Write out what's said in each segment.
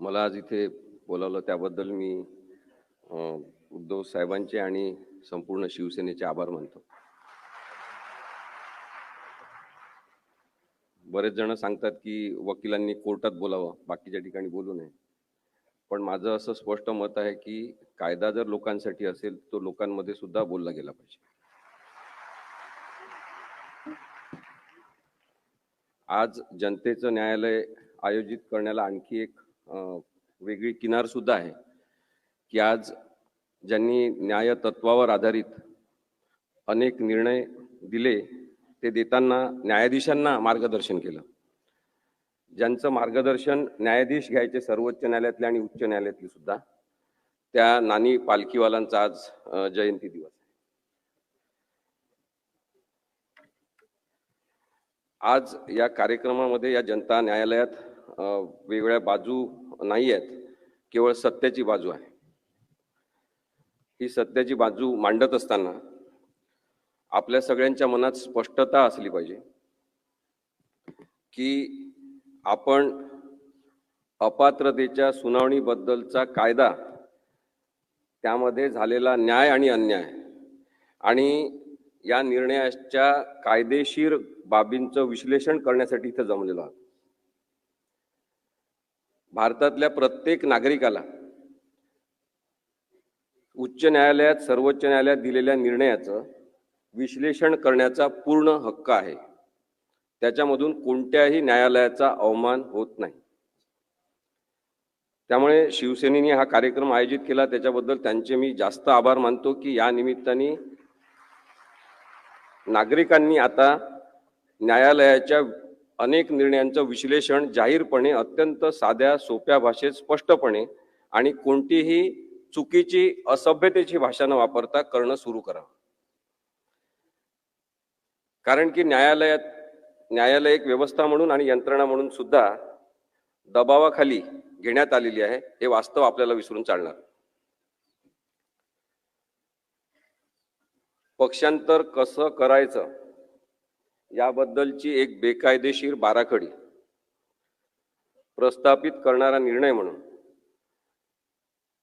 मला आज इथे बोलावलं त्याबद्दल मी उद्धव साहेबांचे आणि संपूर्ण शिवसेनेचे आभार मानतो. बरेच जण सांगतात की वकिलांनी कोर्टात बोलावं, बाकीच्या ठिकाणी बोलू नये. पण माझं असं स्पष्ट मत आहे की कायदा जर लोकांसाठी असेल तो लोकांमध्ये सुद्धा बोलला गेला पाहिजे. आज जनतेचं न्यायालय आयोजित करण्याला आणखी एक वेगळी किनार सुद्धा आहे की आज ज्यांनी न्याय तत्वावर आधारित अनेक निर्णय दिले ते देताना न्यायाधीशांना मार्गदर्शन केलं. ज्यांचं मार्गदर्शन न्यायाधीश घ्यायचे सर्वोच्च न्यायालयातले आणि उच्च न्यायालयातले सुद्धा, त्या नानी पालखीवालांचा आज जयंती दिवस आहे. आज या कार्यक्रमामध्ये या जनता न्यायालयात वेगवेगळ्या बाजू नाही आहेत, केवळ सत्याची बाजू आहे. ही सत्याची बाजू मांडत असताना आपल्या सगळ्यांच्या मनात स्पष्टता असली पाहिजे की आपण अपात्रतेच्या सुनावणीबद्दलचा कायदा, त्यामध्ये झालेला न्याय आणि अन्याय आणि या निर्णयाच्या कायदेशीर बाबींचं विश्लेषण करण्यासाठी इथं जमलेलो आहोत. भारतातल्या प्रत्येक नागरिकाला उच्च न्यायालयात सर्वोच्च न्यायालयात दिलेल्या निर्णयाचं विश्लेषण करण्याचा पूर्ण हक्क आहे. त्याच्यामधून कोणत्याही न्यायालयाचा अवमान होत नाही. त्यामुळे शिवसेनेने हा कार्यक्रम आयोजित केला, त्याच्याबद्दल त्यांचे मी जास्त आभार मानतो की या निमित्ताने नागरिकांनी आता न्यायालयाच्या अनेक निर्णयांचं विश्लेषण जाहीरपणे, अत्यंत साध्या सोप्या भाषेत स्पष्टपणे आणि कोणतीही चुकीची असभ्यतेची भाषा न वापरता करणं सुरू करावं. कारण की न्यायालय एक व्यवस्था म्हणून आणि यंत्रणा म्हणून सुद्धा दबावाखाली घेण्यात आलेली आहे, हे वास्तव आपल्याला विसरून चालणार. पक्षांतर कसं करायचं याबद्दलची एक बेकायदेशीर बाराखडी प्रस्थापित करणारा निर्णय म्हणून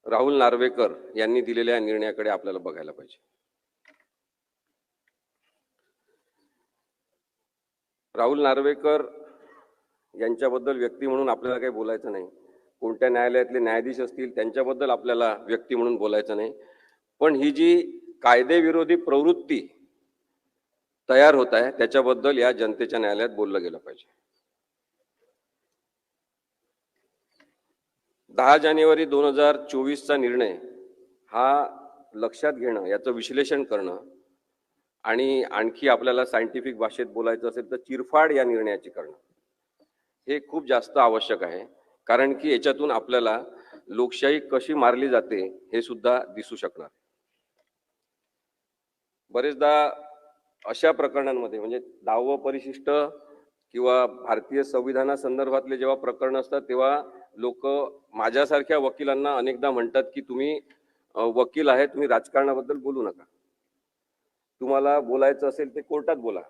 राहुल नार्वेकर यांनी दिलेल्या निर्णयाकडे आपल्याला बघायला पाहिजे. राहुल नार्वेकर यांच्याबद्दल व्यक्ती म्हणून आपल्याला काही बोलायचं नाही. कोणत्या न्यायालयातले न्यायाधीश असतील त्यांच्याबद्दल आपल्याला व्यक्ती म्हणून बोलायचं नाही. पण ही जी कायदेविरोधी प्रवृत्ती तयार होत आहे त्याच्याबद्दल या जनतेच्या न्यायालयात बोललं गेलं पाहिजे. 10 जानेवारी 2024चा निर्णय हा लक्षात घेणं, याचं विश्लेषण करणं आणि आणखी आपल्याला सायंटिफिक भाषेत बोलायचं असेल तर चिरफाड या निर्णयाची करणं हे खूप जास्त आवश्यक आहे. कारण की याच्यातून आपल्याला लोकशाही कशी मारली जाते हे सुद्धा दिसू शकणार. बरेचदा अशा प्रकरणांमध्ये म्हणजे 10व परिशिष्ट किंवा भारतीय संविधानासंदर्भातले जेव्हा प्रकरण असतात तेव्हा लोक माझ्यासारख्या वकिलांना अनेकदा म्हणतात की तुम्ही वकील आहे, तुम्ही राजकारणाबद्दल बोलू नका, तुम्हाला बोलायचं असेल ते कोर्टात बोला.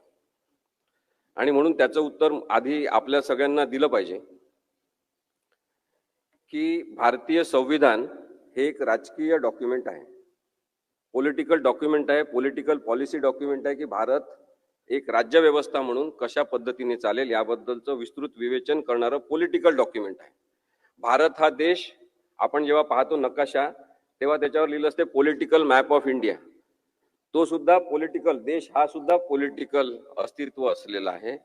आणि म्हणून त्याचं उत्तर आधी आपल्या सगळ्यांना दिलं पाहिजे की भारतीय संविधान हे एक राजकीय डॉक्युमेंट आहे, पॉलिटिकल डॉक्युमेंट आहे, पॉलिटिकल पॉलिसी डॉक्युमेंट आहे की भारत एक राज्यव्यवस्था म्हणून कशा पद्धतीने चालेल याबद्दलचं विस्तृत विवेचन करणारं पॉलिटिकल डॉक्युमेंट आहे. भारत हा देश आपण जेव्हा पाहतो नकाशा तेव्हा त्याच्यावर लिहिलं असते पॉलिटिकल मॅप ऑफ इंडिया. तो सुद्धा पॉलिटिकल देश हा सुद्धा पॉलिटिकल अस्तित्व असलेला आहे.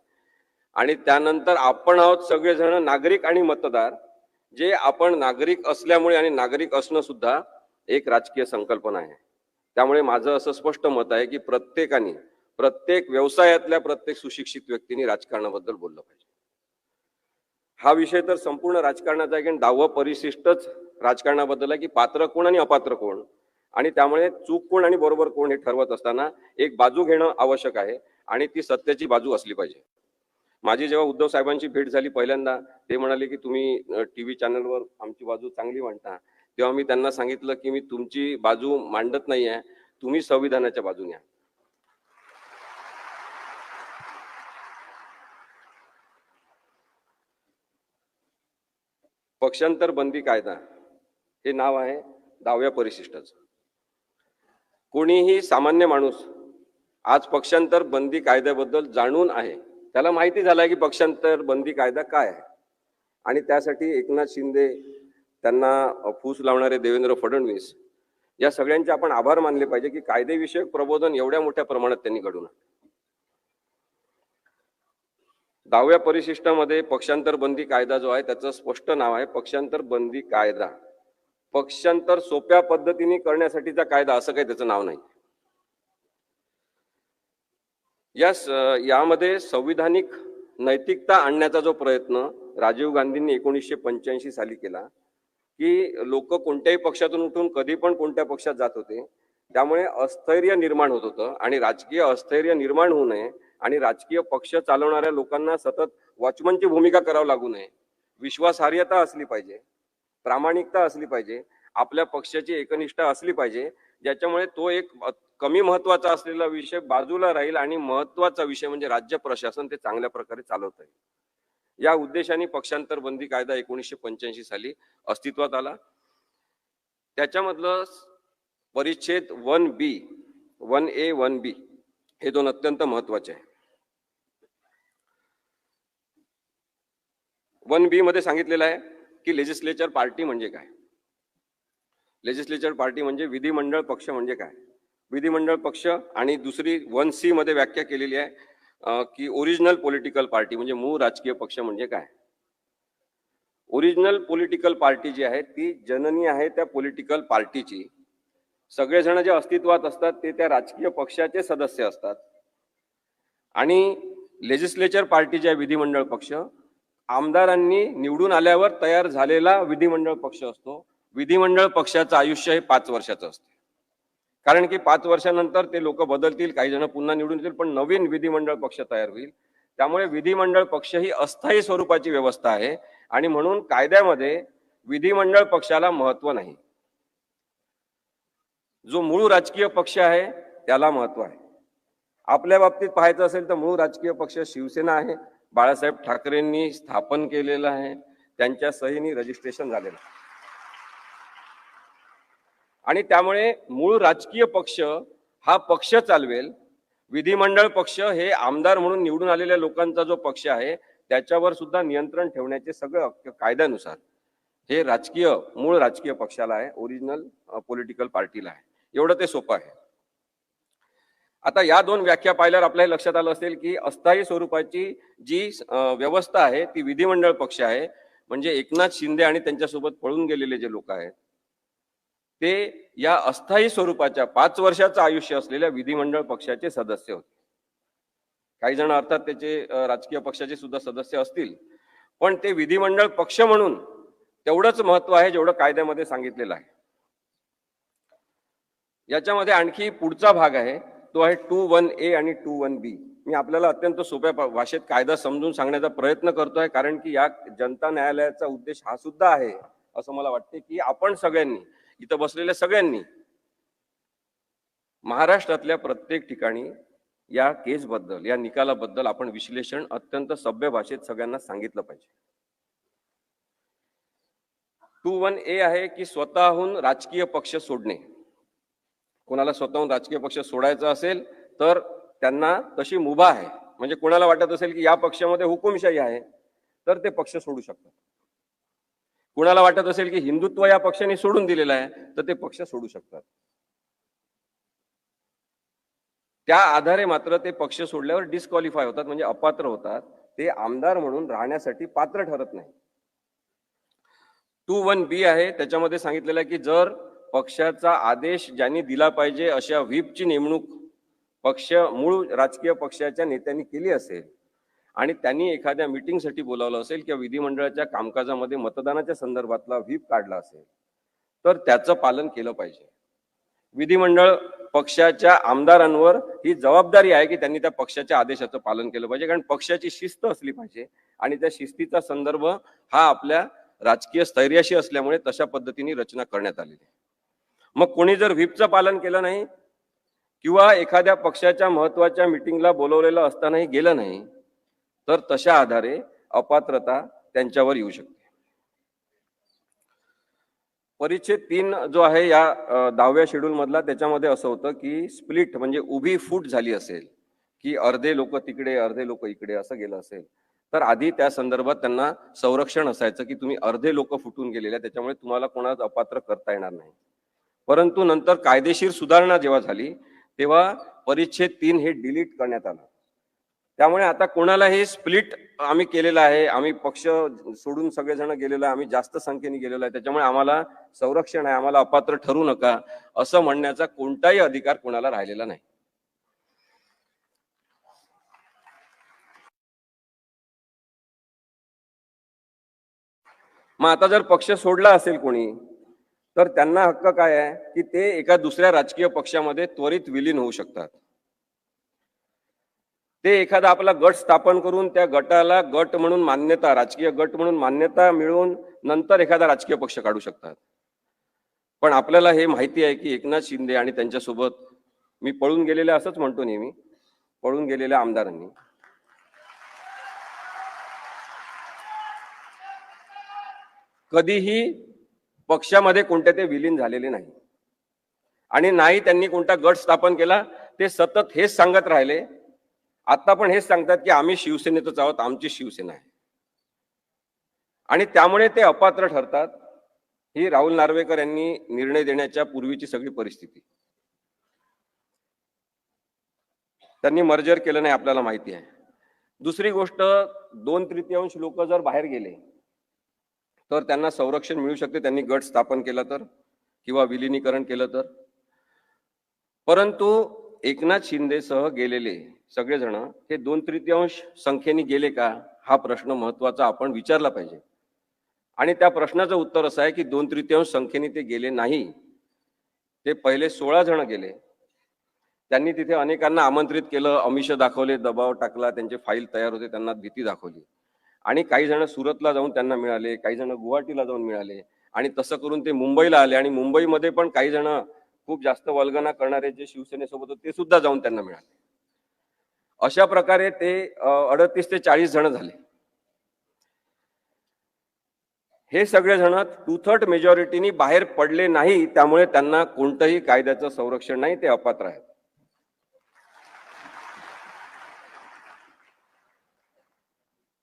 आणि त्यानंतर आपण आहोत सगळेजण नागरिक आणि मतदार, जे आपण नागरिक असल्यामुळे आणि नागरिक असणं सुद्धा एक राजकीय संकल्पना आहे. त्यामुळे माझं असं स्पष्ट मत आहे की प्रत्येकाने, प्रत्येक व्यवसायातल्या प्रत्येक सुशिक्षित व्यक्तीने राजकारणाबद्दल बोललं पाहिजे. हा विषय तर संपूर्ण राजकारणाचा आहे की 10व परिशिष्टच राजकारणाबद्दल आहे की पात्र कोण आणि अपात्र कोण, आणि त्यामुळे चूक कोण आणि बरोबर कोण हे ठरवत असताना एक बाजू घेणं आवश्यक आहे आणि ती सत्याची बाजू असली पाहिजे. माझी जेव्हा उद्धव साहेबांची भेट झाली पहिल्यांदा, ते म्हणाले की तुम्ही टीव्ही चॅनलवर आमची बाजू चांगली मांडता. तेव्हा मी त्यांना सांगितलं की मी तुमची बाजू मांडत नाही आहे, तुम्ही संविधानाच्या बाजूने आहे. पक्षांतर बंदी कायदा हे नाव आहे 10व्या परिशिष्टाचं. कोणीही सामान्य माणूस आज पक्षांतर बंदी कायद्याबद्दल जाणून आहे, त्याला माहिती झालं की पक्षांतर बंदी कायदा काय आहे, आणि त्यासाठी एकनाथ शिंदे, त्यांना फूस लावणारे देवेंद्र फडणवीस, या सगळ्यांचे आपण आभार मानले पाहिजे की कायदेविषयक प्रबोधन एवढ्या मोठ्या प्रमाणात त्यांनी घडवून आणलं. 10व्या परिशिष्टामध्ये पक्षांतर बंदी कायदा जो आहे त्याचं स्पष्ट नाव आहे पक्षांतर बंदी कायदा. पक्षांतर सोप्या पद्धतीने करण्यासाठीचा कायदा असं काही त्याचं नाव नाही. यामध्ये संविधानिक नैतिकता आणण्याचा जो प्रयत्न राजीव गांधींनी 1985 साली केला की लोक कोणत्याही पक्षातून उठून कधी पण कोणत्या पक्षात जात होते, त्यामुळे अस्थैर्य निर्माण होत होतं आणि राजकीय अस्थैर्य निर्माण होऊ नये आणि राजकीय पक्ष चालवणाऱ्या लोकांना सतत वॉचमनची भूमिका करावी लागू नये, विश्वासार्हता असली पाहिजे, प्रामाणिकता असली पाहिजे, आपल्या पक्षाची एकनिष्ठा असली पाहिजे, ज्याच्यामुळे तो एक कमी महत्वाचा असलेला विषय बाजूला राहील आणि महत्वाचा विषय म्हणजे राज्य प्रशासन ते चांगल्या प्रकारे चालवता येईल. या उद्देशाने पक्षांतर बंदी कायदा 1985 साली अस्तित्वात आला. त्याच्यामधलं परिच्छेद 1B, 1A, 1B हे दोन अत्यंत महत्वाचे आहे. 1B मध्ये सांगितलेलं आहे की लेजिस्लेचर पार्टी म्हणजे काय. लेजिस्लेचर पार्टी म्हणजे विधिमंडळ पक्ष म्हणजे काय. विधिमंडळ पक्ष आणि दुसरी 1C मध्ये व्याख्या केलेली आहे की ओरिजिनल पॉलिटिकल पार्टी म्हणजे मूळ राजकीय पक्ष म्हणजे काय. ओरिजिनल पॉलिटिकल पार्टी जी आहे ती जननी आहे त्या पॉलिटिकल पार्टीची. सगळेजण जे अस्तित्वात असतात ते त्या राजकीय पक्षाचे सदस्य असतात. आणि लेजिस्लेचर पार्टी जी आहे विधिमंडळ पक्ष आमदारांनी निवडून आल्यावर तयार झालेला विधिमंडळ पक्ष असतो. विधिमंडळ पक्षाचं आयुष्य हे 5 वर्षाचं असते, कारण की 5 वर्षानंतर ते लोक बदलतील, काही जण पुन्हा निवडून येतील, पण नवीन विधिमंडळ पक्ष तयार होईल. त्यामुळे विधिमंडळ पक्ष ही अस्थायी स्वरूपाची व्यवस्था आहे आणि म्हणून कायद्यामध्ये विधिमंडळ पक्षाला महत्व नाही. जो मूळ राजकीय पक्ष आहे त्याला महत्व आहे. आपल्या बाबतीत पाहायचं असेल तर मूळ राजकीय पक्ष शिवसेना आहे, बाळासाहेब ठाकरेंनी स्थापन केलेलं आहे, त्यांच्या सहीने रजिस्ट्रेशन झालेलं आहे. आणि त्यामुळे मूळ राजकीय पक्ष हा पक्ष चालवेल. विधिमंडळ पक्ष हे आमदार म्हणून निवडून आलेल्या लोकांचा जो पक्ष आहे त्याच्यावर सुद्धा नियंत्रण ठेवण्याचे सगळं कायद्यानुसार हे राजकीय मूळ राजकीय पक्षाला आहे, ओरिजिनल पॉलिटिकल पार्टीला आहे. एवढं ते सोपं आहे. आता या दोन व्याख्या पाहिल्यावर आपल्याला लक्षात आलं असेल की अस्थायी स्वरूपाची जी व्यवस्था आहे ती विधिमंडळ पक्ष आहे. म्हणजे एकनाथ शिंदे आणि त्यांच्यासोबत पळून गेलेले जे लोक आहेत ते या अस्थायी स्वरूपाच्या 5 वर्षाचं आयुष्य असलेल्या विधिमंडळ पक्षाचे सदस्य होते. काही जण अर्थात त्याचे राजकीय पक्षाचे सुद्धा सदस्य असतील, पण ते विधिमंडळ पक्ष म्हणून तेवढंच महत्व आहे जेवढं कायद्यामध्ये सांगितलेलं आहे. याच्यामध्ये आणखी पुढचा भाग आहे तो आहे 21A आणि 21B. मी आपल्याला अत्यंत सोप्या भाषेत कायदा समजून सांगण्याचा प्रयत्न करतोय, कारण की या जनता न्यायालयाचा उद्देश हा सुद्धा आहे असं मला वाटते की आपण सगळ्यांनी, इथं बसलेल्या सगळ्यांनी महाराष्ट्रातल्या प्रत्येक ठिकाणी या केसबद्दल, या निकालाबद्दल आपण विश्लेषण अत्यंत सभ्य भाषेत सगळ्यांना सांगितलं पाहिजे. 21A आहे की स्वतःहून राजकीय पक्ष सोडणे. कोणाला स्वतःहून राजकीय पक्ष सोडायचा असेल तर त्यांना तशी मुभा आहे. म्हणजे कोणाला वाटत असेल की या पक्षामध्ये हुकुमशाही आहे तर ते पक्ष सोडू शकतात. कुणाला वाटत असेल की हिंदुत्व या पक्षाने सोडून दिलेलं आहे तर ते पक्ष सोडू शकतात. त्या आधारे मात्र ते पक्ष सोडल्यावर डिस्क्वालिफाय होतात, म्हणजे अपात्र होतात. ते आमदार म्हणून राहण्यासाठी पात्र ठरत नाही. 21B आहे त्याच्यामध्ये सांगितलेलं आहे की जर पक्षाचा आदेश ज्यांनी दिला पाहिजे अशा व्हीपची नेमणूक मूळ राजकीय पक्षाच्या नेत्यांनी केली असेल आणि त्यांनी एखाद्या मीटिंगसाठी बोलावलं असेल किंवा विधिमंडळाच्या कामकाजामध्ये मतदानाच्या संदर्भातला व्हीप काढला असेल तर त्याचं पालन केलं पाहिजे. विधिमंडळ पक्षाच्या आमदारांवर ही जबाबदारी आहे की त्यांनी त्या पक्षाच्या आदेशाचं पालन केलं पाहिजे, कारण पक्षाची शिस्त असली पाहिजे आणि त्या शिस्तीचा संदर्भ हा आपल्या राजकीय स्थैर्याशी असल्यामुळे तशा पद्धतीने रचना करण्यात आलेली आहे. मग कोणी जर व्हीपचं पालन केलं नाही किंवा एखाद्या पक्षाच्या महत्वाच्या मीटिंगला बोलवलेलं असतानाही गेलं नाही तर तशा आधारे अपात्रता त्यांच्यावर येऊ शकते. परिच्छेद 3 जो आहे या 10व्या शेड्यूल मधला, त्याच्यामध्ये असं होतं की स्प्लिट म्हणजे उभी फूट झाली असेल, की अर्धे लोक तिकडे अर्धे लोक इकडे असं गेलं असेल, तर आधी त्या संदर्भात त्यांना संरक्षण असायचं की तुम्ही अर्धे लोक फुटून गेलेले, त्याच्यामुळे तुम्हाला कोणाला अपात्र करता येणार नाही. परंतु नंतर कायदेशीर सुधारणा जेव्हा झाली तेव्हा परिच्छेद 3 हे डिलीट करण्यात आलं. त्यामुळे आता कोणालाही स्प्लिट आम्ही केलेला आहे, आम्ही पक्ष सोडून सगळेजण गेलेलो आहे, आम्ही जास्त संख्येने गेलेलो आहे, त्याच्यामुळे आम्हाला संरक्षण आहे, आम्हाला अपात्र ठरू नका असं म्हणण्याचा कोणताही अधिकार कोणाला राहिलेला नाही. मग आता जर पक्ष सोडला असेल कोणी, तर त्यांना हक्क काय आहे की ते एका दुसऱ्या राजकीय पक्षामध्ये त्वरित विलीन होऊ शकतात. ते एखादा आपला गट स्थापन करून त्या गटाला गट म्हणून मान्यता, राजकीय गट म्हणून मान्यता मिळवून नंतर एखादा राजकीय पक्ष काढू शकतात. पण आपल्याला हे माहिती आहे की एकनाथ शिंदे आणि त्यांच्यासोबत मी पळून गेलेल्या, असंच म्हणतो नेहमी, पळून गेलेल्या आमदारांनी कधीही पक्षामध्ये कोणत्या ते विलीन झालेले नाही आणि नाही त्यांनी कोणता गट स्थापन केला. ते सतत हेच सांगत राहिले, आता पण हेच सांगतात की आम्ही शिवसेनेतच आहोत, आमची शिवसेना आहे, आणि त्यामुळे ते अपात्र ठरतात. ही राहुल नार्वेकर यांनी निर्णय देण्याच्या पूर्वीची सगळी परिस्थिती. त्यांनी मर्जर केलं नाही, आपल्याला माहिती आहे. दुसरी गोष्ट, 2/3 लोक जर बाहेर गेले तर त्यांना संरक्षण मिळू शकते, त्यांनी गट स्थापन केला तर किंवा विलिनीकरण केलं तर. परंतु एकनाथ शिंदेसह गेलेले सगळेजण हे 2/3 संख्येने गेले का, हा प्रश्न महत्वाचा आपण विचारला पाहिजे. आणि त्या प्रश्नाचं उत्तर असं आहे की 2/3 संख्येने ते गेले नाही. ते पहिले 16 जण गेले. त्यांनी तिथे अनेकांना आमंत्रित केलं, आमिष दाखवले, दबाव टाकला, त्यांचे फाईल तयार होते, त्यांना भीती दाखवली. आणि काही जण सुरतला जाऊन त्यांना मिळाले, काही जण गुवाहाटीला जाऊन मिळाले, आणि तसं करून ते मुंबईला आले. आणि मुंबईमध्ये पण काही जण खूप जास्त वल्गना करणारे जे शिवसेनेसोबत होते ते सुद्धा जाऊन त्यांना मिळाले. अशा प्रकारे ते 38 ते 40 जण झाले. हे सगळे जण 2/3 मेजॉरिटीनी बाहेर पडले नाही, त्यामुळे त्यांना कोणतंही कायद्याचं संरक्षण नाही, ते अपात्र आहेत.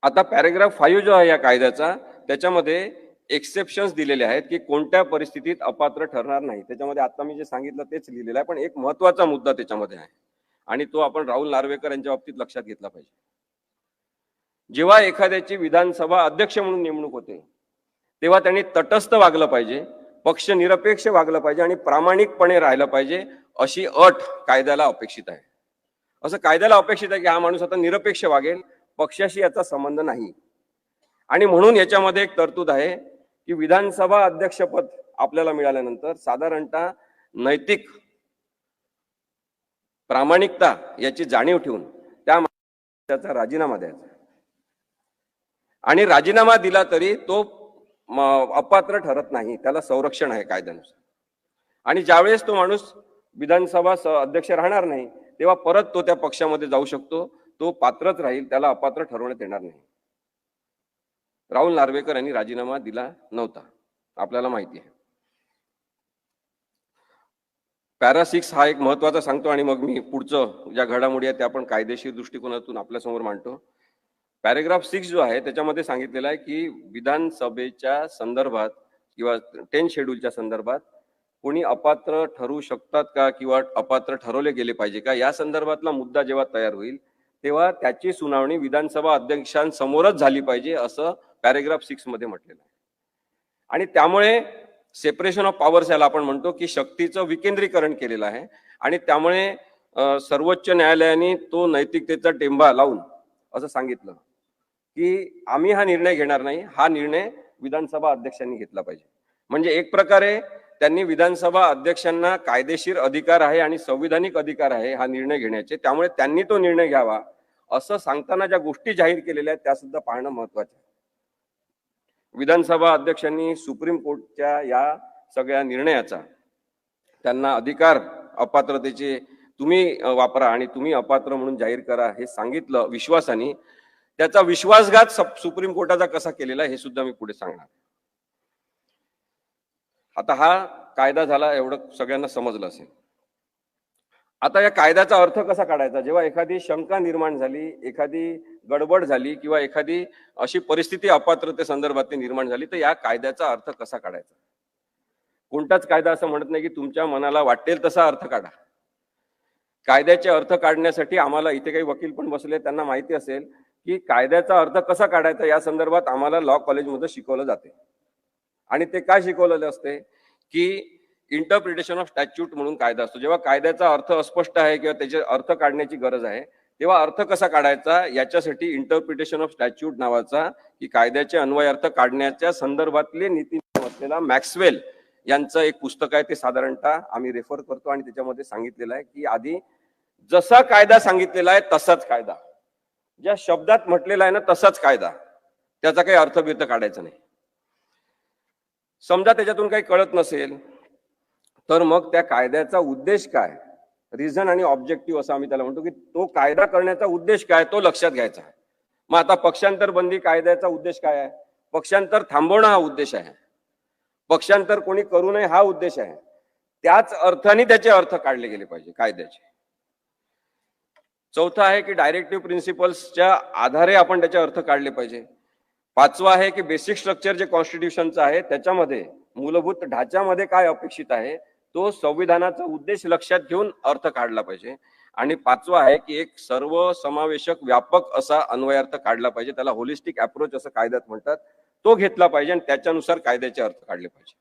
आता पॅरेग्राफ 5 जो आहे या कायद्याचा, त्याच्यामध्ये एक्सेप्शन्स दिलेले आहेत की कोणत्या परिस्थितीत अपात्र ठरणार नाही. त्याच्यामध्ये आता मी जे सांगितलं तेच लिहिलेलं आहे, पण एक महत्वाचा मुद्दा त्याच्यामध्ये आहे आणि तो आपण राहुल नार्वेकर यांच्या बाबतीत लक्षात घेतला पाहिजे. जेव्हा एखाद्याची विधानसभा अध्यक्ष म्हणून नेमणूक होते तेव्हा त्यांनी तटस्थ वागलं पाहिजे, पक्ष निरपेक्ष वागलं पाहिजे आणि प्रामाणिकपणे राहिलं पाहिजे, अशी अट कायद्याला अपेक्षित आहे. असं कायद्याला अपेक्षित आहे की हा माणूस आता निरपेक्ष वागेल, पक्षाशी याचा संबंध नाही. आणि म्हणून याच्यामध्ये एक तरतूद आहे की विधानसभा अध्यक्षपद आपल्याला मिळाल्यानंतर साधारणतः नैतिक प्रामाणिकता याची जाणीव ठेवून त्याचा राजीनामा द्यायचा, आणि राजीनामा दिला तरी तो अपात्र ठरत नाही, त्याला संरक्षण आहे कायद्यानुसार. आणि ज्यावेळेस तो माणूस विधानसभा अध्यक्ष राहणार नाही तेव्हा परत तो त्या पक्षामध्ये जाऊ शकतो, तो पात्रच राहील, त्याला अपात्र ठरवण्यात येणार नाही. राहुल नार्वेकर यांनी राजीनामा दिला नव्हता, आपल्याला माहिती आहे. पॅरा 6 हा एक महत्वाचा सांगतो आणि मग मी पुढचं ज्या घडामोडी आहेत त्या आपण कायदेशीर दृष्टिकोनातून आपल्यासमोर मांडतो. पॅरेग्राफ 6 जो आहे त्याच्यामध्ये सांगितलेलं आहे की विधानसभेच्या संदर्भात किंवा 10 शेड्यूलच्या संदर्भात कोणी अपात्र ठरू शकतात का किंवा अपात्र ठरवले गेले पाहिजे का, या संदर्भातला मुद्दा जेव्हा तयार होईल तेव्हा त्याची सुनावणी विधानसभा अध्यक्षांसमोरच झाली पाहिजे, असं पॅरेग्राफ 6 मध्ये म्हटलेलं आहे. आणि त्यामुळे सेपरेशन ऑफ पॉवर्स याला आपण म्हणतो की शक्तीचं विकेंद्रीकरण केलेलं आहे. आणि त्यामुळे सर्वोच्च न्यायालयाने तो नैतिकतेचा टेंबा लावून असं सांगितलं की आम्ही हा निर्णय घेणार नाही, हा निर्णय विधानसभा अध्यक्षांनी घेतला पाहिजे. म्हणजे एक प्रकारे त्यांनी विधानसभा अध्यक्षांना कायदेशीर अधिकार आहे आणि संविधानिक अधिकार आहे हा निर्णय घेण्याचे, त्यामुळे त्यांनी तो निर्णय घ्यावा असं सांगताना ज्या गोष्टी जाहीर केलेल्या आहेत त्या सुद्धा पाहणं महत्वाचं आहे. विधानसभा अध्यक्षांनी सुप्रीम कोर्टच्या या सगळ्या निर्णयाचा त्यांना अधिकार अपात्रतेचे तुम्ही वापरा आणि तुम्ही अपात्र म्हणून जाहीर करा हे सांगितलं विश्वासाने, त्याचा विश्वासघात सुप्रीम कोर्टाचा कसा केलेला हे सुद्धा मी पुढे सांगणार. आता हा कायदा झाला, एवढं सगळ्यांना समजलं असेल. आता या कायद्याचा अर्थ कसा काढायचा? जेव्हा एखादी शंका निर्माण झाली, एखादी गडबड झाली किंवा एखादी अशी परिस्थिती अपात्रतेसंदर्भातली निर्माण झाली, तर या कायद्याचा अर्थ कसा काढायचा? कोणताच कायदा असं म्हणत नाही की तुमच्या मनाला वाटेल तसा अर्थ काढा. कायद्याचे अर्थ काढण्यासाठी आम्हाला इथे काही वकील पण बसले, त्यांना माहिती असेल की कायद्याचा अर्थ कसा काढायचा या संदर्भात आम्हाला लॉ कॉलेजमध्ये शिकवलं जाते. आणि ते काय शिकवलेलं असते की इंटरप्रिटेशन ऑफ स्टॅच्यूट म्हणून कायदा असतो. जेव्हा कायद्याचा अर्थ अस्पष्ट आहे किंवा त्याचे अर्थ काढण्याची गरज आहे, तेव्हा अर्थ कसा काढायचा याच्यासाठी इंटरप्रिटेशन ऑफ स्टॅच्यूट नावाचा की कायद्याचे अन्वय अर्थ काढण्याच्या संदर्भातले नीतिनियम असलेला मॅक्सवेल यांचं एक पुस्तक आहे. ते साधारणतः आम्ही रेफर करतो आणि त्याच्यामध्ये सांगितलेलं आहे की आधी जसा कायदा सांगितलेला आहे तसाच कायदा, ज्या शब्दात म्हटलेला आहे ना तसाच कायदा, त्याचा काही अर्थबिर्थ काढायचा नाही. समजा त्याच्यातून काही कळत नसेल तर मग त्या कायद्याचा उद्देश काय, रिझन आणि ऑब्जेक्टिव्ह असं आम्ही त्याला म्हणतो की तो कायदा करण्याचा उद्देश काय तो लक्षात घ्यायचा आहे. मग आता पक्षांतर बंदी कायद्याचा उद्देश काय आहे? पक्षांतर थांबवणं हा उद्देश आहे. पक्षांतर कोणी करू नये हा उद्देश आहे. त्याच अर्थाने त्याचे अर्थ काढले गेले पाहिजे कायद्याचे. चौथा आहे की डायरेक्टिव्ह प्रिन्सिपल्सच्या आधारे आपण त्याचे अर्थ काढले पाहिजे. पाचवा आहे की बेसिक स्ट्रक्चर जे कॉन्स्टिट्यूशनचं आहे त्याच्यामध्ये मूलभूत ढाच्यामध्ये काय अपेक्षित आहे तो संविधानाचा उद्देश लक्षात घेऊन अर्थ काढला पाहिजे. आणि पाचवा आहे की एक सर्व समावेशक व्यापक असा अन्वयार्थ काढला पाहिजे, त्याला होलिस्टिक अप्रोच असं कायद्यात म्हणतात, तो घेतला पाहिजे आणि त्याच्यानुसार कायद्याचे अर्थ काढले पाहिजे.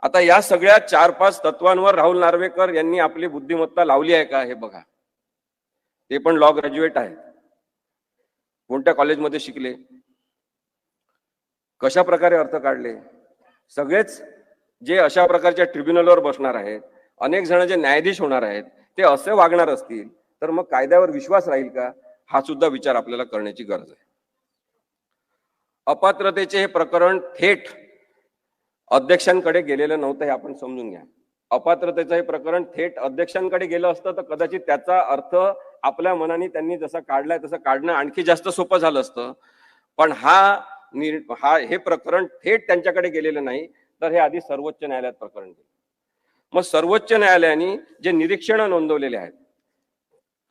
आता या सगळ्या 4-5 तत्वांवर राहुल नार्वेकर यांनी आपली बुद्धिमत्ता लावली आहे का हे बघा. ते पण लॉ ग्रॅज्युएट आहेत, कोणत्या कॉलेजमध्ये शिकले, कशा प्रकारे अर्थ काढले. सगळेच जे अशा प्रकारच्या ट्रिब्युनलवर बसणार आहेत, अनेक जण जे न्यायाधीश होणार आहेत, ते असे वागणार असतील तर मग कायद्यावर विश्वास राहील का, हा सुद्धा विचार आपल्याला करण्याची गरज आहे. अपात्रतेचे हे प्रकरण थेट अध्यक्षांकडे गेलेलं नव्हतं हे आपण समजून घ्या. अपात्रतेचं हे प्रकरण थेट अध्यक्षांकडे गेलं असतं तर कदाचित त्याचा अर्थ आपल्या मनाने त्यांनी जसा काढलाय तसं काढणं आणखी जास्त सोपं झालं असतं. पण हे प्रकरण थेट त्यांच्याकडे गेलेलं नाही, तर हे आधी सर्वोच्च न्यायालयात प्रकरण गेलं. मग सर्वोच्च न्यायालयाने जे निरीक्षण नोंदवलेले आहेत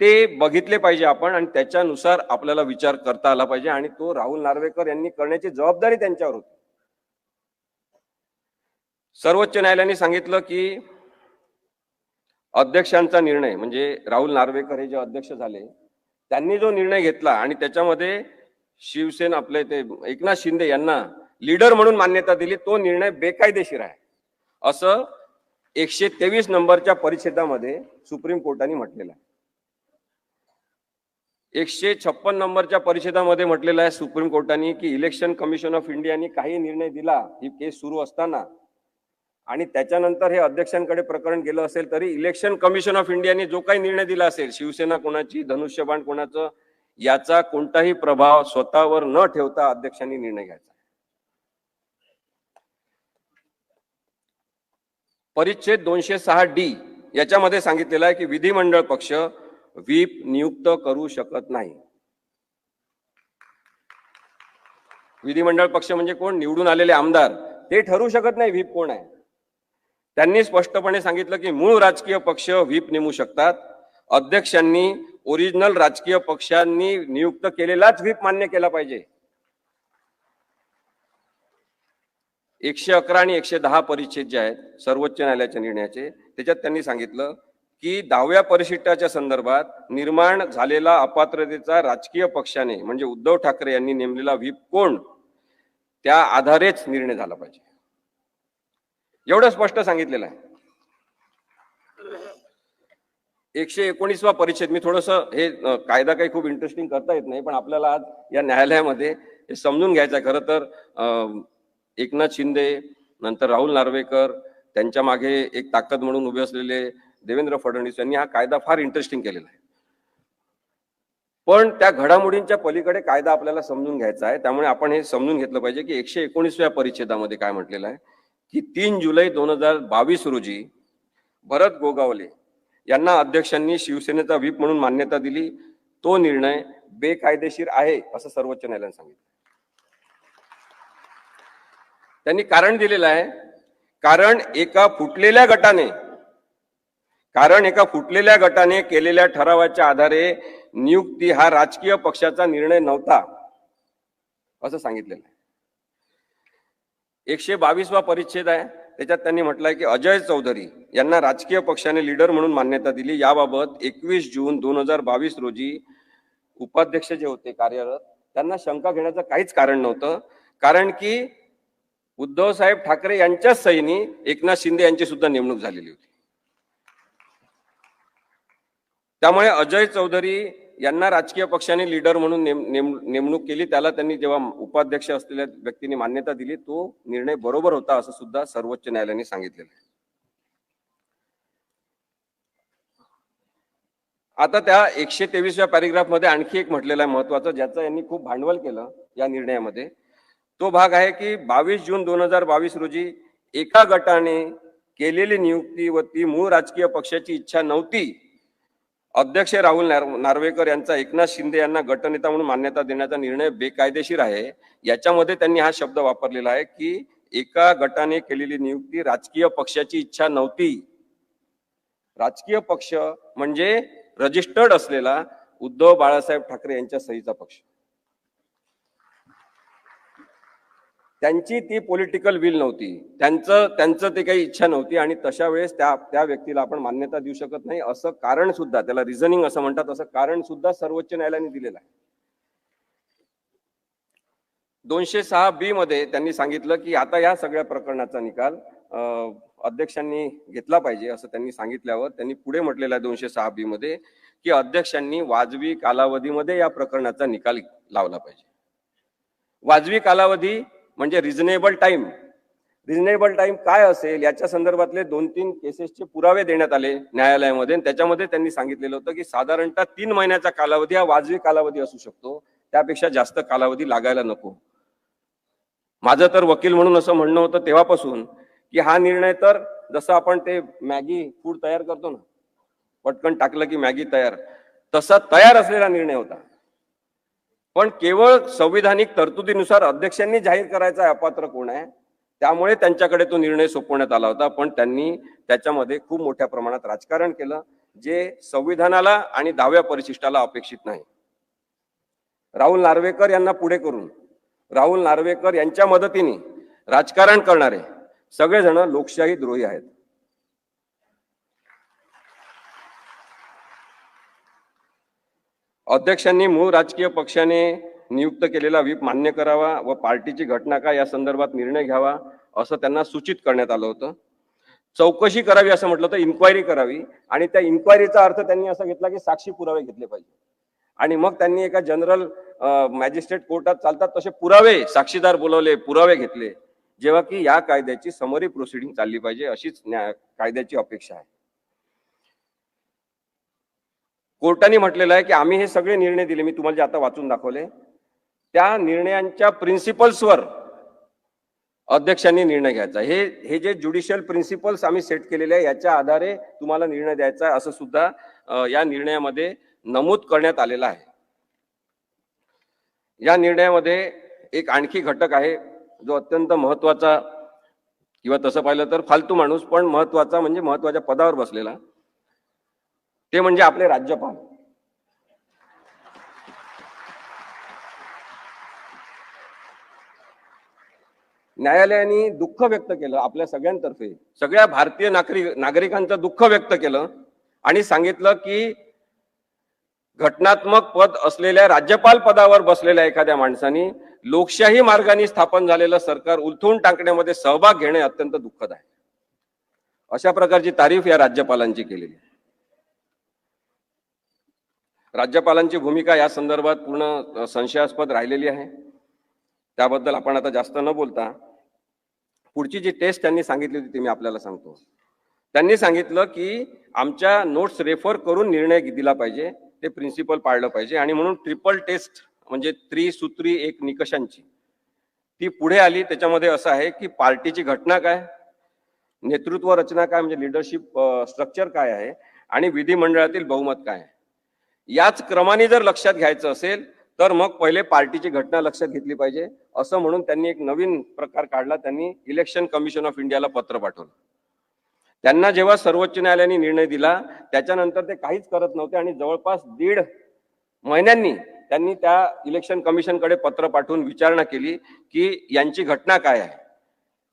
ते बघितले पाहिजे आपण आणि त्याच्यानुसार आपल्याला विचार करता आला पाहिजे. आणि तो राहुल नार्वेकर यांनी करण्याची जबाबदारी त्यांच्यावर होती. सर्वोच्च न्यायालयाने सांगितलं की अध्यक्षांचा निर्णय म्हणजे राहुल नार्वेकर हे जे अध्यक्ष झाले त्यांनी जो निर्णय घेतला आणि त्याच्यामध्ये शिवसेना आपले ते एकनाथ शिंदे यांना लीडर म्हणून मान्यता दिली, तो निर्णय बेकायदेशीर आहे असं 123 नंबरच्या परिच्छेदामध्ये सुप्रीम कोर्टाने म्हटलेलं आहे. 156 नंबरच्या परिच्छेदामध्ये म्हटलेलं आहे सुप्रीम कोर्टाने की इलेक्शन कमिशन ऑफ इंडियाने काही निर्णय दिला ही केस सुरू असताना आणि त्याच्यानंतर हे अध्यक्षांकडे प्रकरण गेलं असेल तरी इलेक्शन कमिशन ऑफ इंडियाने जो काही निर्णय दिला असेल, शिवसेना कोणाची धनुष्यबाण कोणाचं, याचा कोणताही प्रभाव स्वतःवर न ठेवता अध्यक्षांनी निर्णय घ्यायचा. परिच्छेद 206D याच्यामध्ये सांगितलेलं आहे की विधिमंडळ पक्ष व्हीप नियुक्त करू शकत नाही. विधिमंडळ पक्ष म्हणजे कोण? निवडून आलेले आमदार, ते ठरवू शकत नाही व्हीप कोण आहे. त्यांनी स्पष्टपणे सांगितलं की मूळ राजकीय पक्ष व्हीप नेमू शकतात. अध्यक्षांनी ओरिजिनल राजकीय पक्षांनी नियुक्त केलेलाच व्हीप मान्य केला पाहिजे. 111 आणि 110 परिच्छेद जे आहेत सर्वोच्च न्यायालयाच्या निर्णयाचे, त्याच्यात त्यांनी सांगितलं की 10व्या परिशिष्टाच्या संदर्भात निर्माण झालेला अपात्रतेचा राजकीय पक्षाने म्हणजे उद्धव ठाकरे यांनी नेमलेला व्हीप कोण, त्या आधारेच निर्णय झाला पाहिजे. एवढं स्पष्ट सांगितलेलं आहे. 119वा परिच्छेद, मी थोडंसं हे कायदा काही खूप इंटरेस्टिंग करता येत नाही पण आपल्याला आज या न्यायालयामध्ये हे समजून घ्यायचं आहे. खरं तर एकनाथ शिंदे नंतर राहुल नार्वेकर त्यांच्या मागे एक ताकद म्हणून उभे असलेले देवेंद्र फडणवीस यांनी हा कायदा फार इंटरेस्टिंग केलेला आहे. पण त्या घडामोडींच्या पलीकडे कायदा आपल्याला समजून घ्यायचा आहे. त्यामुळे आपण हे समजून घेतलं पाहिजे की 119व्या परिच्छेदामध्ये काय म्हटलेलं आहे की 3 जुलै 2022 रोजी भरत गोगावले यांना अध्यक्षांनी शिवसेनेचा व्हीप म्हणून मान्यता दिली. तो निर्णय बेकायदेशीर आहे असं सर्वोच्च न्यायालयाने सांगितलं. त्यांनी कारण दिलेलं आहे, कारण एका फुटलेल्या गटाने केलेल्या ठरावाच्या आधारे नियुक्ती हा राजकीय पक्षाचा निर्णय नव्हता असं सांगितलेलं आहे. 122वा परिच्छेद आहे, त्याच्यात त्यांनी म्हटलंय की अजय चौधरी यांना राजकीय पक्षाने लीडर म्हणून मान्यता दिली. याबाबत 21 जून 2022 रोजी उपाध्यक्ष जे होते कार्यरत त्यांना शंका घेण्याचं काहीच कारण नव्हतं, कारण की उद्धव साहेब ठाकरे यांच्याच सहीने एकनाथ शिंदे यांची सुद्धा नेमणूक झालेली होती. त्यामुळे अजय चौधरी यांना राजकीय पक्षाने लीडर म्हणून नेमणूक केली, त्याला त्यांनी जेव्हा उपाध्यक्ष असलेल्या व्यक्तीने मान्यता दिली, तो निर्णय बरोबर होता असं सुद्धा सर्वोच्च न्यायालयाने सांगितलेलं आहे. आता त्या 123व्या पॅरेग्राफ मध्ये आणखी एक म्हटलेलं आहे महत्वाचं, ज्याचं यांनी खूप भांडवल केलं या निर्णयामध्ये. तो भाग आहे की 22 जून 2022 रोजी एका गटाने केलेली नियुक्ती व ती मूळ राजकीय पक्षाची इच्छा नव्हती. अध्यक्ष राहुल नार्वेकर यांचा एकनाथ शिंदे यांना गटनेता म्हणून मान्यता देण्याचा निर्णय बेकायदेशीर आहे. याच्यामध्ये त्यांनी हा शब्द वापरलेला आहे की एका गटाने केलेली नियुक्ती राजकीय पक्षाची इच्छा नव्हती. राजकीय पक्ष म्हणजे रजिस्टर्ड असलेला उद्धव बाळासाहेब ठाकरे यांच्या सहीचा पक्ष. त्यांची ती पॉलिटिकल विल नव्हती, त्यांचं ते काही इच्छा नव्हती आणि तशा वेळेस त्या व्यक्तीला आपण मान्यता देऊ शकत नाही असं कारण सुद्धा, त्याला रिझनिंग असं म्हणतात, असं कारण सुद्धा सर्वोच्च न्यायालयाने दिलेलं आहे. 206B मध्ये त्यांनी सांगितलं की आता या सगळ्या प्रकरणाचा निकाल अध्यक्षांनी घेतला पाहिजे असं त्यांनी सांगितल्यावर त्यांनी पुढे म्हटलेलं आहे 206B मध्ये की अध्यक्षांनी वाजवी कालावधीमध्ये या प्रकरणाचा निकाल लावला पाहिजे. वाजवी कालावधी म्हणजे रिझनेबल टाइम. रिझनेबल टाइम काय असेल याच्या संदर्भातले 2-3 केसेसचे पुरावे देण्यात आले न्यायालयामध्ये. त्याच्यामध्ये त्यांनी सांगितलेलं होतं की साधारणतः 3 महिन्याचा कालावधी हा वाजवी कालावधी असू शकतो, त्यापेक्षा जास्त कालावधी लागायला नको. माझं तर वकील म्हणून असं म्हणणं होतं तेव्हापासून की हा निर्णय तर जसं आपण ते मॅगी फूड तयार करतो ना, पटकन टाकलं की मॅगी तयार, तसा तयार असलेला निर्णय होता. पण केवळ संविधानिक तरतुदीनुसार अध्यक्षांनी जाहीर करायचा अपात्र कोण आहे, त्यामुळे त्यांच्याकडे तो निर्णय सोपवण्यात आला होता. पण त्यांनी त्याच्यामध्ये खूप मोठ्या प्रमाणात राजकारण केलं, जे संविधानाला आणि 10व्या परिशिष्टाला अपेक्षित नाही. राहुल नार्वेकर यांना पुढे करून राहुल नार्वेकर यांच्या मदतीने राजकारण करणारे सगळेजण लोकशाही द्रोही आहेत. अध्यक्षांनी मूळ राजकीय पक्षाने नियुक्त केलेला व्हीप मान्य करावा व पार्टीची घटना काय या संदर्भात निर्णय घ्यावा असं त्यांना सूचित करण्यात आलं होतं. चौकशी करावी असं म्हटलं तर इन्क्वायरी करावी, आणि त्या इन्क्वायरीचा अर्थ त्यांनी असा घेतला की साक्षी पुरावे घेतले पाहिजे. आणि मग त्यांनी एका जनरल मॅजिस्ट्रेट कोर्टात चालतात तसे पुरावे, साक्षीदार बोलवले, पुरावे घेतले, जेव्हा की या कायद्याची समरी प्रोसिडिंग चालली पाहिजे अशीच कायद्याची अपेक्षा आहे. कोर्टाने म्हटलेलं आहे की आम्ही हे सगळे निर्णय दिले, मी तुम्हाला जे आता वाचून दाखवले, त्या निर्णयांच्या प्रिन्सिपल्सवर अध्यक्षांनी निर्णय घ्यायचा. हे जे ज्युडिशियल प्रिन्सिपल्स आम्ही सेट केलेले आहे याच्या आधारे तुम्हाला निर्णय द्यायचा आहे असं सुद्धा या निर्णयामध्ये नमूद करण्यात आलेलं आहे. या निर्णयामध्ये एक आणखी घटक आहे जो अत्यंत महत्वाचा, किंवा तसं पाहिलं तर फालतू माणूस पण महत्वाचा, म्हणजे महत्वाच्या पदावर बसलेला, ते म्हणजे आपले राज्यपाल. न्यायालयाने दुःख व्यक्त केलं आपल्या सगळ्यांतर्फे, सगळ्या भारतीय नागरिकांचं दुःख व्यक्त केलं आणि सांगितलं की घटनात्मक पद असलेल्या राज्यपाल पदावर बसलेल्या एखाद्या माणसाने लोकशाही मार्गाने स्थापन झालेलं सरकार उलथून टाकण्यामध्ये सहभाग घेणे अत्यंत दुःखद आहे. अशा प्रकारची तारीफ या राज्यपालांची केलेली आहे. राज्यपालांची भूमिका या संदर्भात पूर्ण संशयास्पद राहिलेली आहे. त्याबद्दल आपण आता जास्त न बोलता पुढची जी टेस्ट त्यांनी सांगितली होती ती मी आपल्याला सांगतो. त्यांनी सांगितलं की आमच्या नोट्स रेफर करून निर्णय दिला पाहिजे, ते प्रिन्सिपल पाळलं पाहिजे, आणि म्हणून ट्रिपल टेस्ट म्हणजे त्रिसूत्री एक निकषांची ती पुढे आली. त्याच्यामध्ये असं आहे की पार्टीची घटना काय, नेतृत्व रचना काय म्हणजे लिडरशिप स्ट्रक्चर काय आहे, आणि विधिमंडळातील बहुमत काय आहे. याच क्रमाने जर लक्षात घ्यायचं असेल तर मग पहिले पार्टीची घटना लक्षात घेतली पाहिजे, असं म्हणून त्यांनी एक नवीन प्रकार काढला. त्यांनी इलेक्शन कमिशन ऑफ इंडियाला पत्र पाठवलं. त्यांना जेव्हा सर्वोच्च न्यायालयाने निर्णय दिला त्याच्यानंतर ते काहीच करत नव्हते आणि जवळपास 1.5 महिन्यांनी त्यांनी त्या इलेक्शन कमिशनकडे पत्र पाठवून विचारणा केली की यांची घटना काय आहे.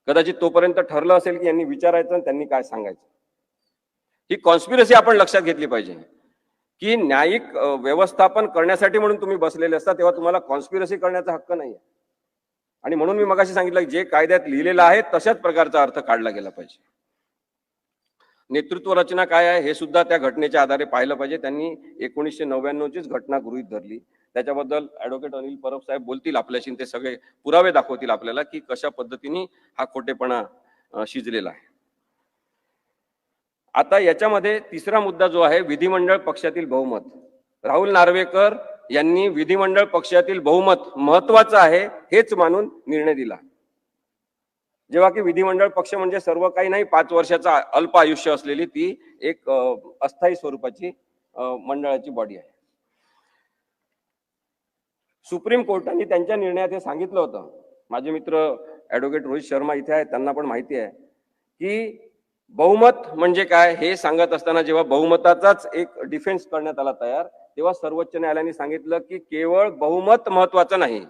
कदाचित तोपर्यंत ठरलं असेल की यांनी विचारायचं आणि त्यांनी काय सांगायचं. ही कॉन्स्पिरसी आपण लक्षात घेतली पाहिजे की न्यायिक व्यवस्थापन करण्यासाठी म्हणून तुम्ही बसलेले असता तेव्हा तुम्हाला कॉन्स्पिरसी करण्याचा हक्क नाही. आणि म्हणून मी मगाशी सांगितलं जे कायद्यात लिहिलेलं आहे तशाच प्रकारचा अर्थ काढला गेला पाहिजे. नेतृत्व रचना काय आहे हे सुद्धा त्या घटनेच्या आधारे पाहिलं पाहिजे. त्यांनी 1999चीच घटना गृहीत धरली. त्याच्याबद्दल ॲडव्होकेट अनिल परब साहेब बोलतील आपल्याशी, ते सगळे पुरावे दाखवतील आपल्याला की कशा पद्धतीने हा खोटेपणा शिजलेला आहे. आता याच्यामध्ये तिसरा मुद्दा जो आहे विधिमंडळ पक्षातील बहुमत. राहुल नार्वेकर यांनी विधिमंडळ पक्षातील बहुमत महत्वाचं आहे हेच मानून निर्णय दिला. जेव्हा की विधिमंडळ पक्ष म्हणजे सर्व काही नाही, 5 वर्षाचा अल्प आयुष्य असलेली ती एक अस्थायी स्वरूपाची मंडळाची बॉडी आहे. सुप्रीम कोर्टाने त्यांच्या निर्णयात हे सांगितलं होतं. माझे मित्र ॲडव्होकेट रोहित शर्मा इथे आहेत, त्यांना पण माहिती आहे की बहुमत म्हणजे काय हे सांगत असताना जेव्हा बहुमताचाच एक डिफेन्स करण्यात आला तयार, तेव्हा सर्वोच्च न्यायालयाने सांगितलं की केवळ बहुमत महत्वाचं नाही,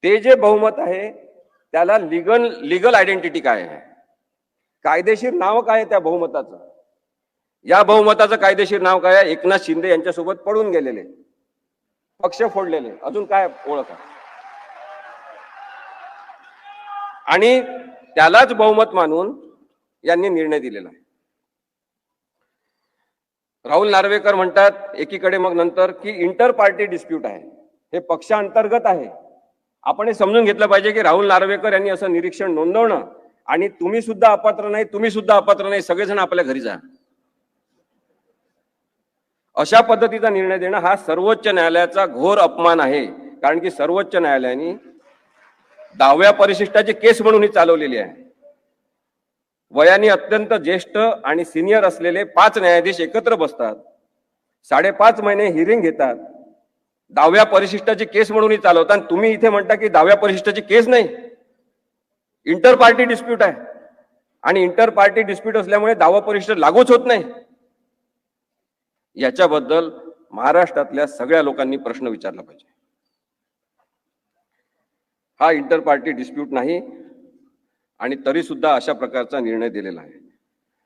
ते जे बहुमत आहे त्याला लीगल आयडेंटिटी काय आहे, कायदेशीर नाव काय आहे त्या बहुमताचं. या बहुमताचं कायदेशीर नाव काय आहे? एकनाथ शिंदे यांच्यासोबत पडून गेलेले, पक्ष फोडलेले, अजून काय ओळख आहे. आणि त्यालाच बहुमत मानून यांनी निर्णय दिलेला आहे. राहुल नार्वेकर म्हणतात एकीकडे मग नंतर की इंटर पार्टी डिस्प्यूट आहे, हे पक्षांतर्गत आहे. आपण हे समजून घेतलं पाहिजे की राहुल नार्वेकर यांनी असं निरीक्षण नोंदवणं आणि तुम्ही सुद्धा अपात्र नाही, तुम्ही सुद्धा अपात्र नाही, सगळेजण आपल्या घरी जा, अशा पद्धतीचा निर्णय देणं हा सर्वोच्च न्यायालयाचा घोर अपमान आहे. कारण की सर्वोच्च न्यायालयाने 10व्या परिशिष्टाची केस म्हणून ही चालवलेली आहे. वयाने अत्यंत ज्येष्ठ आणि सिनियर असलेले 5 न्यायाधीश एकत्र बसतात, 5.5 महिने हिअरिंग घेतात, 10व्या परिशिष्टाची केस म्हणून ही चालवतात. आणि तुम्ही इथे म्हणता की 10व्या परिशिष्टाची केस नाही, इंटर पार्टी डिस्प्यूट आहे. आणि इंटर पार्टी डिस्प्यूट असल्यामुळे 10वं परिशिष्ट लागूच होत नाही. याच्याबद्दल महाराष्ट्रातल्या सगळ्या लोकांनी प्रश्न विचारला पाहिजे. हा इंटर पार्टी डिस्प्यूट नाही आणि तरी सुद्धा अशा प्रकारचा निर्णय दिलेला आहे.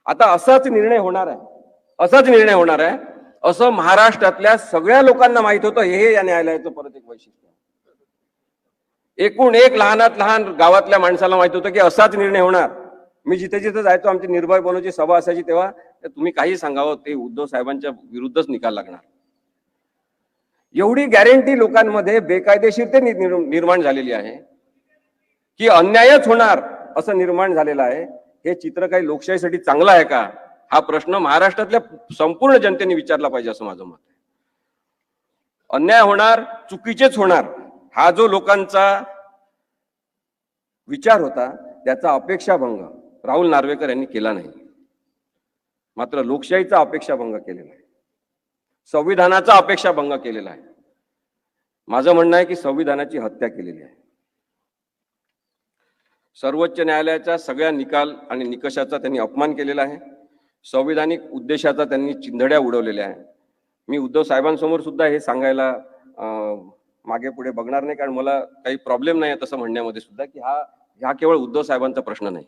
आता असाच निर्णय होणार आहे असं महाराष्ट्रातल्या सगळ्या लोकांना माहित होतं. हे या न्यायालयाचं परत एक वैशिष्ट्य. एकूण एक लहानात लहान गावातल्या माणसाला माहित होतं की असाच निर्णय होणार. मी जिथे जिथे जायचो, आमची निर्भय बनवची सभा असायची, तेव्हा तुम्ही काही सांगावं ते उद्धव साहेबांच्या विरुद्धच निकाल लागणार. एवढी गॅरंटी लोकांमध्ये बेकायदेशीरते निर्माण झालेली आहे की अन्यायच होणार असं निर्माण झालेलं आहे. हे चित्र काही लोकशाहीसाठी चांगलं आहे का? हा प्रश्न महाराष्ट्रातल्या संपूर्ण जनतेने विचारला पाहिजे असं माझं मत आहे. अन्याय होणार, चुकीचेच होणार, हा जो लोकांचा विचार होता त्याचा अपेक्षाभंग राहुल नार्वेकर यांनी केला नाही, मात्र लोकशाहीचा अपेक्षाभंग केलेला आहे, संविधानाचा अपेक्षाभंग केलेला आहे. माझं म्हणणं आहे की संविधानाची हत्या केलेली आहे. सर्वोच्च न्यायालयाच्या सगळ्या निकाल आणि निकषाचा त्यांनी अपमान केलेला आहे. संविधानिक उद्देशाचा त्यांनी चिंधड्या उडवलेल्या आहे. मी उद्धव साहेबांसमोर सुद्धा हे सांगायला मागे पुढे बघणार नाही, कारण मला काही प्रॉब्लेम नाही तसं म्हणण्यामध्ये सुद्धा की हा केवळ उद्धव साहेबांचा प्रश्न नाही.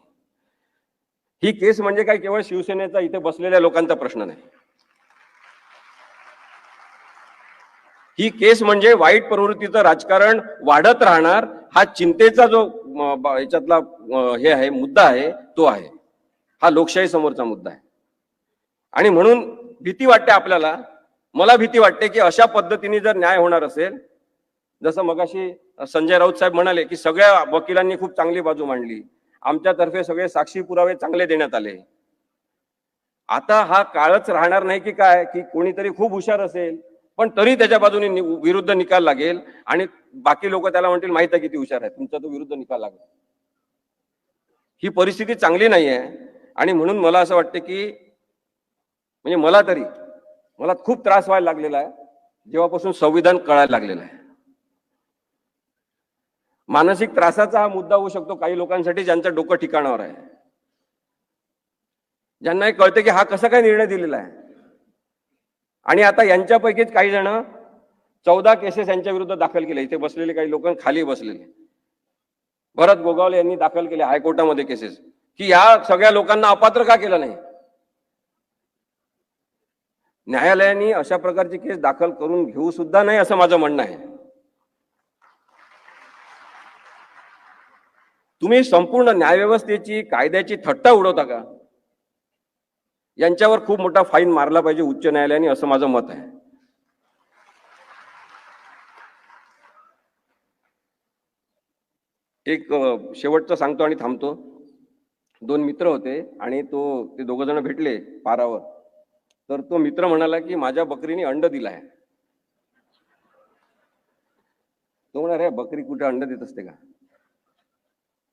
ही केस म्हणजे काय केवळ शिवसेनेचा इथे बसलेल्या लोकांचा प्रश्न नाही. ही केस म्हणजे वाईट प्रवृत्तीचं राजकारण वाढत राहणार हा चिंतेचा जो याच्यातला हे आहे मुद्दा आहे तो आहे. हा लोकशाही समोरचा मुद्दा आहे. आणि म्हणून भीती वाटते आपल्याला, मला भीती वाटते की अशा पद्धतीने जर न्याय होणार असेल, जसं मगाशी संजय राऊत साहेब म्हणाले की सगळ्या वकिलांनी खूप चांगली बाजू मांडली, आमच्यातर्फे सगळे साक्षी पुरावे चांगले देण्यात आले. आता हा काळच राहणार नाही की काय की कोणीतरी खूप हुशार असेल पण तरी त्याच्या बाजूने विरुद्ध निकाल लागेल आणि बाकी लोक त्याला म्हणतील माहित आहे किती हुशार आहे, तुमचा तो विरुद्ध निकाल लागेल. ही परिस्थिती चांगली नाही आहे. आणि म्हणून मला असं वाटतं की म्हणजे मला खूप त्रास व्हायला लागलेला आहे जेव्हापासून संविधान कळायला लागलेलं आहे. मानसिक त्रासाचा हा मुद्दा होऊ शकतो काही लोकांसाठी ज्यांचं डोकं ठिकाणावर आहे, ज्यांना हे कळतं की हा कसा काय निर्णय दिलेला आहे. आणि आता यांच्यापैकीच काही जण 14 केसेस यांच्या विरुद्ध दाखल केले. इथे बसलेले काही लोक खाली बसलेले भरत गोगावले यांनी दाखल केले हायकोर्टामध्ये केसेस की या सगळ्या लोकांना अपात्र का केलं नाही. न्यायालयाने अशा प्रकारची केस दाखल करून घेऊ सुद्धा नाही असं माझं म्हणणं आहे. तुम्ही संपूर्ण न्यायव्यवस्थेची कायद्याची थट्टा उडवता का? यांच्यावर खूप मोठा फाईन मारला पाहिजे उच्च न्यायालयाने असं माझं मत आहे. एक शेवटचं सांगतो आणि थांबतो. 2 मित्र होते आणि ते दोघं जण भेटले पारावर. तर तो मित्र म्हणाला की माझ्या बकरीने अंड दिलं आहे. तो म्हणाला रे बकरी कुठे अंड देत असते का?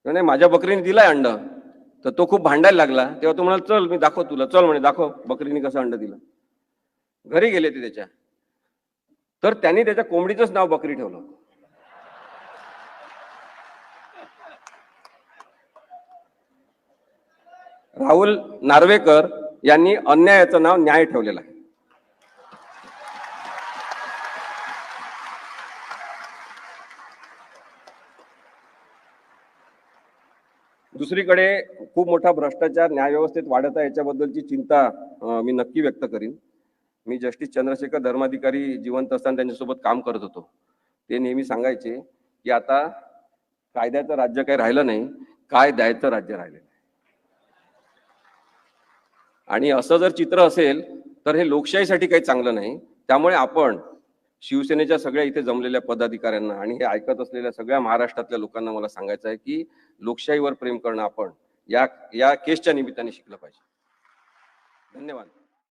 नाही माझ्या बकरीने दिलाय अंड. तर तो खूप भांडायला लागला. तेव्हा तो म्हणाला चल मी दाखव तुला. चल म्हणे दाखव बकरीने कसं अंड दिलं. घरी गेले ते त्याच्या. तर त्यांनी त्याच्या कोंबडीचंच नाव बकरी ठेवलं. राहुल नार्वेकर यांनी अन्यायाचं नाव न्याय ठेवलेलं आहे. दुसरीकडे खूप मोठा भ्रष्टाचार न्यायव्यवस्थेत वाढत आहे याच्याबद्दलची चिंता मी नक्की व्यक्त करीन. मी जस्टिस चंद्रशेखर धर्माधिकारी जिवंत असताना त्यांच्यासोबत काम करत होतो. ते नेहमी सांगायचे की आता कायद्याचं राज्य काही राहिलं नाही, काय द्यायचं राज्य राहिलेलं आहे. आणि असं जर चित्र असेल तर हे लोकशाहीसाठी काही चांगलं नाही. त्यामुळे आपण शिवसेनेच्या सगळ्या इथे जमलेल्या पदाधिकाऱ्यांना आणि हे ऐकत असलेल्या सगळ्या महाराष्ट्रातल्या लोकांना मला सांगायचं आहे की लोकशाहीवर प्रेम करणं आपण या केसच्या निमित्ताने शिकलं पाहिजे. धन्यवाद.